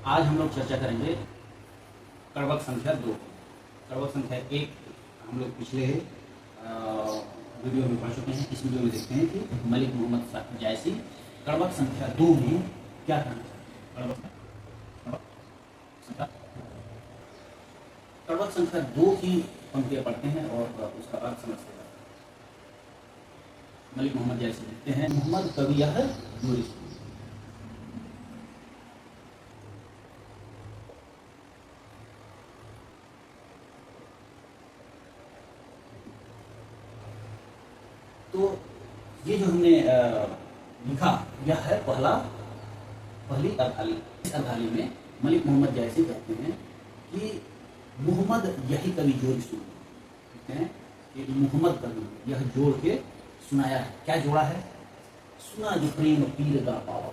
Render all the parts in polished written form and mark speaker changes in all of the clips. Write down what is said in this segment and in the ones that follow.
Speaker 1: आज हम लोग चर्चा करेंगे कड़वक संख्या 2। कड़वक संख्या 1 हम लोग पिछले वीडियो में पढ़ चुके हैं। इस वीडियो में देखते हैं कि मलिक मोहम्मद जायसी कड़वक संख्या 2 में क्या करना चाहिए। कड़वक संख्या 2 की पंक्तियां पढ़ते हैं और उसका अर्थ समझते हैं। मलिक मोहम्मद जायसी लिखते हैं, मोहम्मद कवि यह जोड़ी। तो ये जो हमने लिखा यह है पहली अर्धाली। इस अर्धाली में मलिक मोहम्मद जायसी कहते हैं कि मोहम्मद यही कवि जोड़ सुन, कहते हैं कि मोहम्मद कवि यह जोड़ के सुनाया है। क्या जोड़ा है? सुना जो प्रेम पीर का पावा,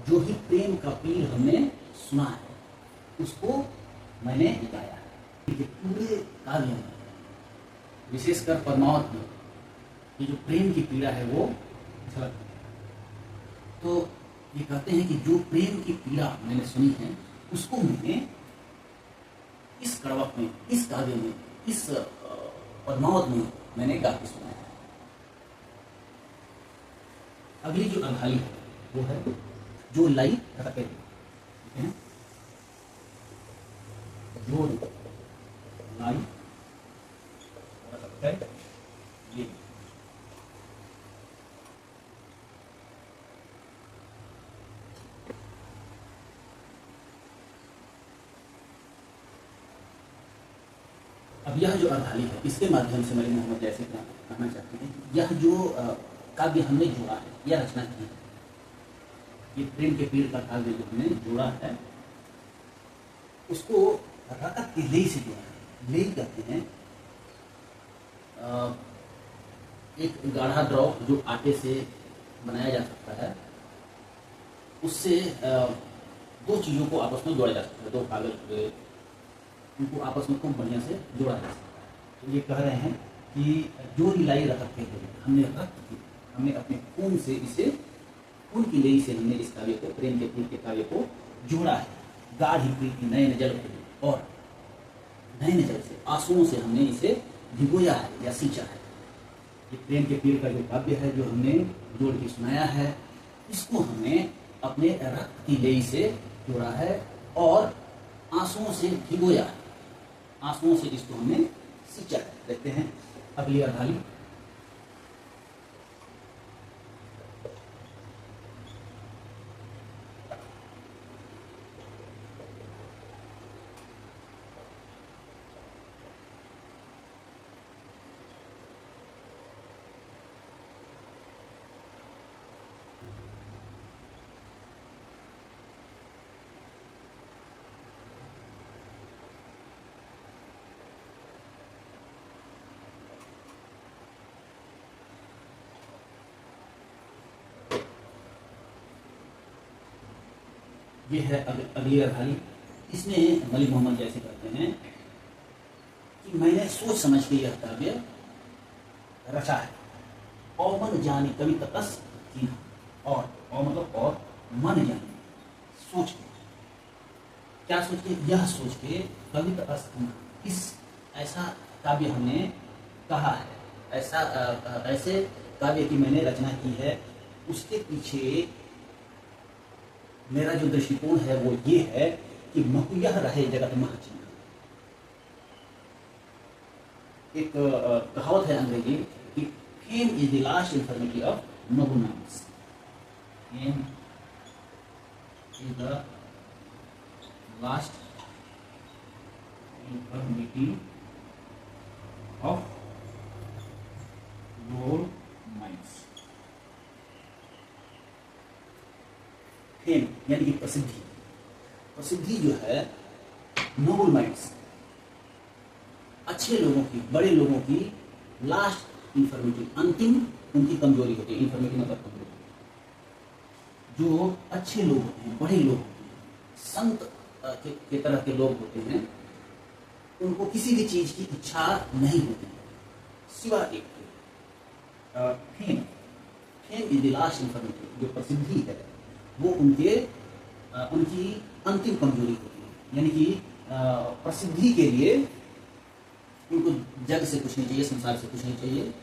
Speaker 1: जो ही प्रेम का पीर हमने सुना है उसको मैंने गाया है। पूरे काव्य में विशेषकर परमावत में ये जो प्रेम की पीड़ा है वो झलकती है। तो ये कहते हैं कि जो प्रेम की पीड़ा मैंने सुनी है उसको मैंने इस कड़वक में, इस काव्य में, इस पद्मावत में मैंने गा के सुना है। अगली जो अर्धाली है वो है जो लाई रखे, जो लाई रखे। अब यह जो अर्धाली है इसके माध्यम से मलिक मोहम्मद जायसी कहना चाहते हैं, यह जो काव्य हमने जोड़ा है, यह रचना की है, ये प्रेम के पीर का काव्य जो हमने जोड़ा है उसको रकत की लेई से जोड़ा है। लेई कहते हैं एक गाढ़ा द्रव जो आटे से बनाया जा सकता है, उससे दो चीज़ों को आपस में जोड़ा जा सकता है। दो कागज उनको आपस में खूब बढ़िया से जोड़ा जा सकता है। तो ये कह रहे हैं कि जो लाई रकत के हमने रक्त की, हमने अपने खून से इसे, खून की लेई से हमने इस काव्य को, प्रेम के पीर के काव्य को जोड़ा है। गाढ़ी प्रीति नयन जल को, और नयन जल से, आंसुओं से हमने इसे भिगोया है या सींचा है। ये प्रेम के पीर का जो काव्य है जो हमने जोड़ के सुनाया है, इसको हमने अपने रक्त की लेई से जोड़ा है और आंसुओं से भिगोया है, आंसुओं से इसको हमने सींचा है। देखते हैं अगली अर्धाली। ये है अगली अर्धाली। इसमें मलिक मोहम्मद जायसी कहते हैं कि मैंने सोच समझ के यह काव्य रचा है। और मन जाने कवि तपस की, और मतलब और मन जाने, सोच के, क्या सोच के? यह सोच के कवि तपस की, इस ऐसा काव्य हमने कहा है, ऐसे काव्य की मैंने रचना की है। उसके पीछे मेरा जो दृष्टिकोण है वो ये है कि महुयह रहे जगत महचिन्ह। एक कहावत है अंग्रेजी कि fame is the last infirmity of noble mans. Fame is the last infirmity of noble minds. Fame यानी कि प्रसिद्धि, प्रसिद्धि जो है नोबल माइंड्स, अच्छे लोगों की, बड़े लोगों की लास्ट इंफर्मिटी, अंतिम उनकी कमजोरी होती है। इंफर्मिटी मतलब कमजोरी। जो अच्छे लोग होते हैं, बड़े लोग होते हैं, संत के तरह के लोग होते हैं, उनको किसी भी चीज की इच्छा नहीं होती सिवा एक fame. Fame is the last infirmity, जो प्रसिद्धि है वो उनकी अंतिम कमजोरी होती है। यानी कि प्रसिद्धि के लिए उनको जग से कुछ नहीं चाहिए, संसार से कुछ नहीं चाहिए,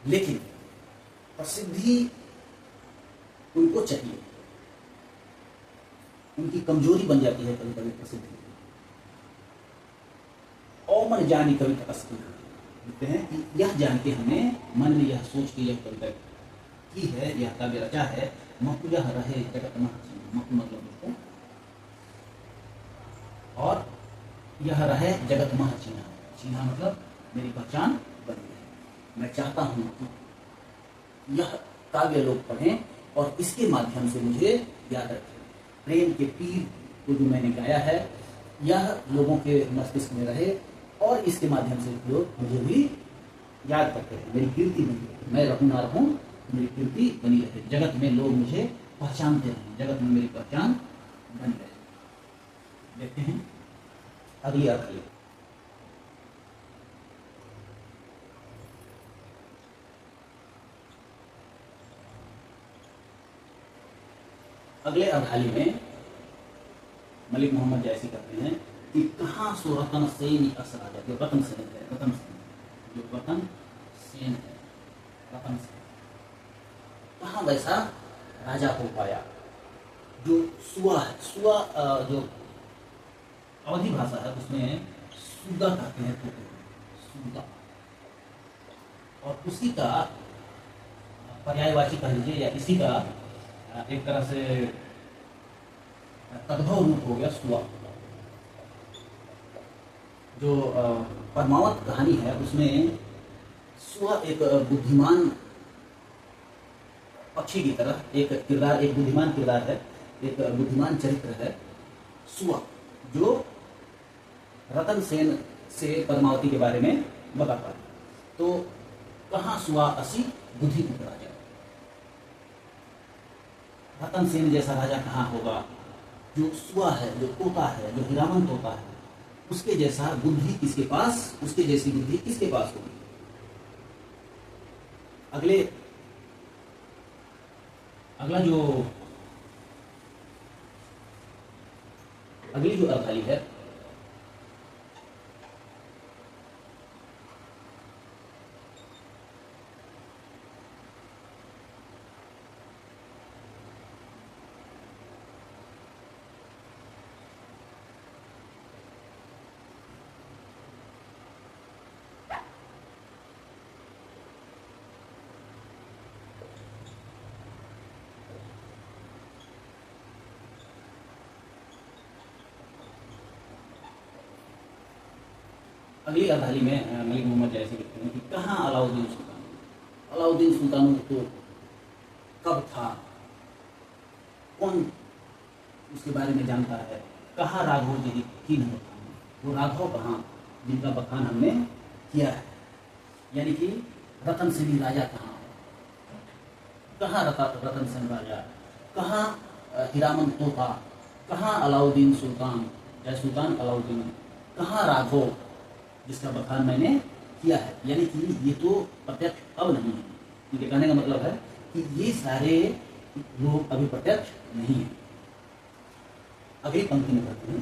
Speaker 1: लेकिन प्रसिद्धि उनको चाहिए। उनकी कमजोरी बन जाती है कभी कभी प्रसिद्धि। और जानी कविता असली कहते हैं कि यह जान के हमने मन में यह सोच के यह कविता की है, यह काव्य रचा है, महु यह रहे जगत महु मतलब उसको, और यह रहे जगत मह चिन्हा, चिन्हा मतलब मेरी पहचान बन गई। मैं चाहता हूं कि यह काव्य लोग पढ़ें और इसके माध्यम से मुझे याद रखें। प्रेम के पीर को जो मैंने गाया है यह लोगों के मस्तिष्क में रहे और इसके माध्यम से लोग मुझे भी याद करते हैं, मेरी कीर्ति बनी रहे। मैं रहूं ना रहूं, मेरी कीर्ति बनी रहे, जगत में लोग मुझे पहचानते रहें, जगत में मेरी पहचान बनी रहे। देखते हैं अगली अर्थ। अगले अर्धाली में मलिक मोहम्मद जैसी कहते हैं कि कहाँ सो रतन सेन अस राजा, जो रतन सेन है, रतन सेन, जो रतन सेन है, रतन सेन कहाँ वैसा राजा हो पाया जो सुआ है। सुआ जो अवधी भाषा है उसमें सुगा कहते हैं, तो सुगा, और उसी का पर्यायवाची कह लीजिए या इसी का एक तरह से तद्भव रूप हो गया सुआ। जो परमावत कहानी है उसमें सुआ एक बुद्धिमान पक्षी की तरह एक किरदार, एक बुद्धिमान किरदार है, एक बुद्धिमान चरित्र है सुआ, जो रतन सेन से पद्मावती के बारे में बताता है। तो कहाँ सुआ असी बुद्धि राजा, रतन सेन जैसा राजा कहाँ होगा। जो सुआ है, जो तोता है, जो हीरामन तोता है, उसके जैसा बुद्धि किसके पास, उसके जैसी बुद्धि किसके पास होगी। अगली जो अर्धाली है अगली अर्धाली में मलिक मोहम्मद जैसी लिखते हैं कि कहाँ अलाउद्दीन सुल्तान, अलाउद्दीन सुल्तान तो कब था, कौन उसके बारे में जानता है। कहाँ राघव जी की नहीं, वो राघव कहाँ जिनका बखान हमने किया है। यानी कि रतन सेन राजा कहाँ रतन सेन राजा, कहाँ हीरामन तोता, कहाँ अलाउद्दीन सुल्तान या सुल्तान अलाउद्दीन, कहाँ राघव जिसका बखान मैंने किया है। यानी कि ये तो प्रत्यक्ष अब नहीं है, इनके कहने का मतलब है कि ये सारे लोग अभी प्रत्यक्ष नहीं है। अगली पंक्ति में कहते हैं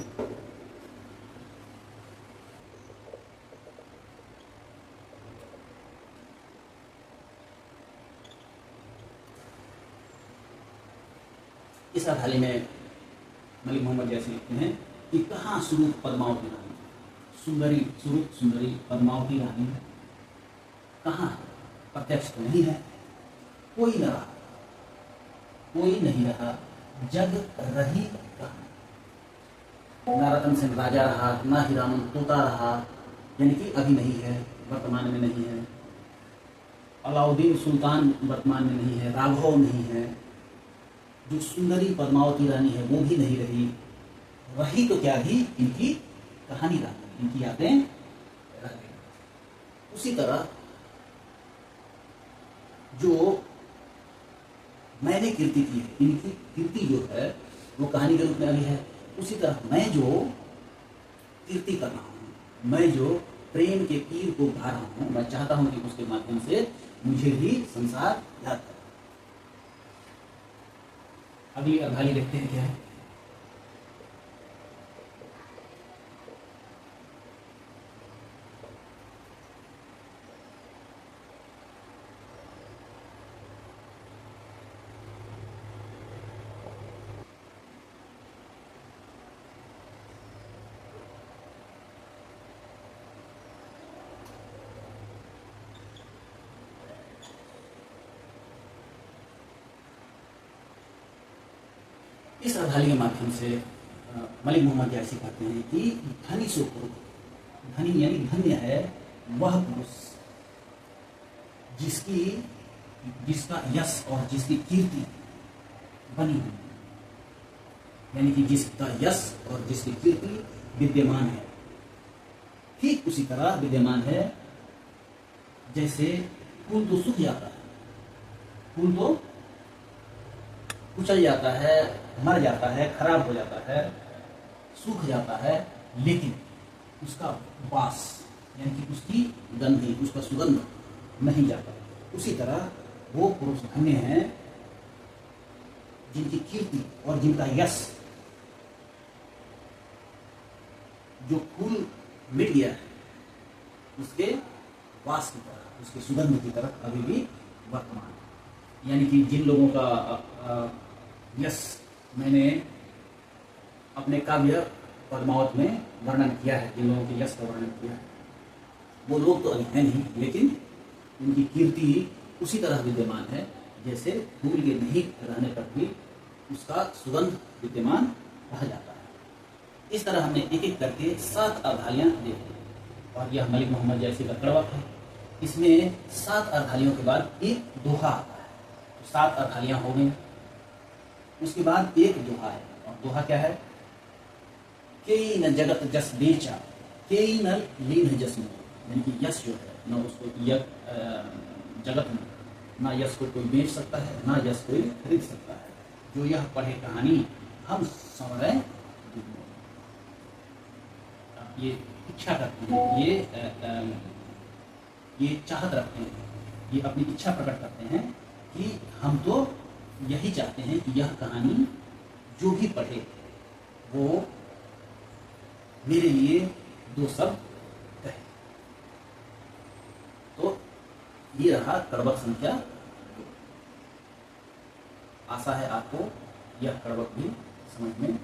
Speaker 1: इस अर्धाली में मलिक मोहम्मद जैसे लिखते हैं कि कहाँ स्वरूप पद्मावती रानी, सुंदरी स्वरूप सुंदरी पद्मावती रानी कहाँ, प्रत्यक्ष तो नहीं है। कोई न रहा, कोई नहीं रहा, जग रही कहाँ। ना रतन सेन राजा रहा, ना हीरामन तोता रहा, यानी कि अभी नहीं है, वर्तमान में नहीं है। अलाउद्दीन सुल्तान वर्तमान में नहीं है, राघव नहीं है, जो सुंदरी पद्मावती रानी है वो भी नहीं रही। रही तो क्या भी, इनकी कहानी रह गई, इनकी यादें रह गई। उसी तरह जो मैंने कीर्ति की है, इनकी कीर्ति जो है वो कहानी के रूप में अभी है। उसी तरह मैं जो कीर्ति कर रहा हूँ, मैं जो प्रेम के तीर को गा रहा हूँ, मैं चाहता हूँ कि उसके माध्यम से मुझे भी संसार याद करे। अगली अर्धाली देखते हैं क्या है। इस अर्धाली के माध्यम से मलिक मोहम्मद जायसी कहते हैं कि धनी सो पुरुष, धनी यानी धन्य है वह पुरुष जिसका यश और जिसकी कीर्ति बनी हुई, यानी कि जिसका यश और जिसकी कीर्ति विद्यमान है। ठीक उसी तरह विद्यमान है जैसे फूल तो सूख जाता है, फूल तो कुचल जाता है, मर जाता है, खराब हो जाता है, सूख जाता है, लेकिन उसका वास यानी कि उसकी गंधी, उसका सुगंध नहीं जाता। उसी तरह वो पुरुष धन्य हैं जिनकी कीर्ति और जिनका यश, जो फूल मिट गया है उसके वास की तरह, उसके सुगंध की तरफ अभी भी वर्तमान है। यानी कि जिन लोगों का यश मैंने अपने काव्य पद्मावत में वर्णन किया है, जिन लोगों के यश का वर्णन किया है, वो लोग तो अभी हैं नहीं, लेकिन उनकी कीर्ति उसी तरह विद्यमान है जैसे फूल के नहीं रहने पर भी उसका सुगंध विद्यमान रह जाता है। इस तरह हमने एक एक करके 7 अर्धालियां देखी और यह मलिक मोहम्मद जायसी का कड़वा है। इसमें 7 अर्धालियों के बाद एक दोहा आता है, तो 7 अर्धालियां हो गई। उसके बाद एक दोहा है, और दोहा क्या है? केई न जगत जस बेचा, केई न लीन जस में, यानी कि यश जो है न उसको जगत में ना यश को कोई बेच सकता है, ना यश कोई खरीद सकता है। जो यह पढ़े कहानी हम समझ ये इच्छा करते हैं, ये चाहत रखते हैं, ये अपनी इच्छा प्रकट करते हैं कि हम तो यही चाहते हैं कि यह कहानी जो भी पढ़े वो मेरे लिए 2 शब्द कहे। तो ये रहा कड़वक संख्या 2। आशा है आपको यह कड़वक भी समझ में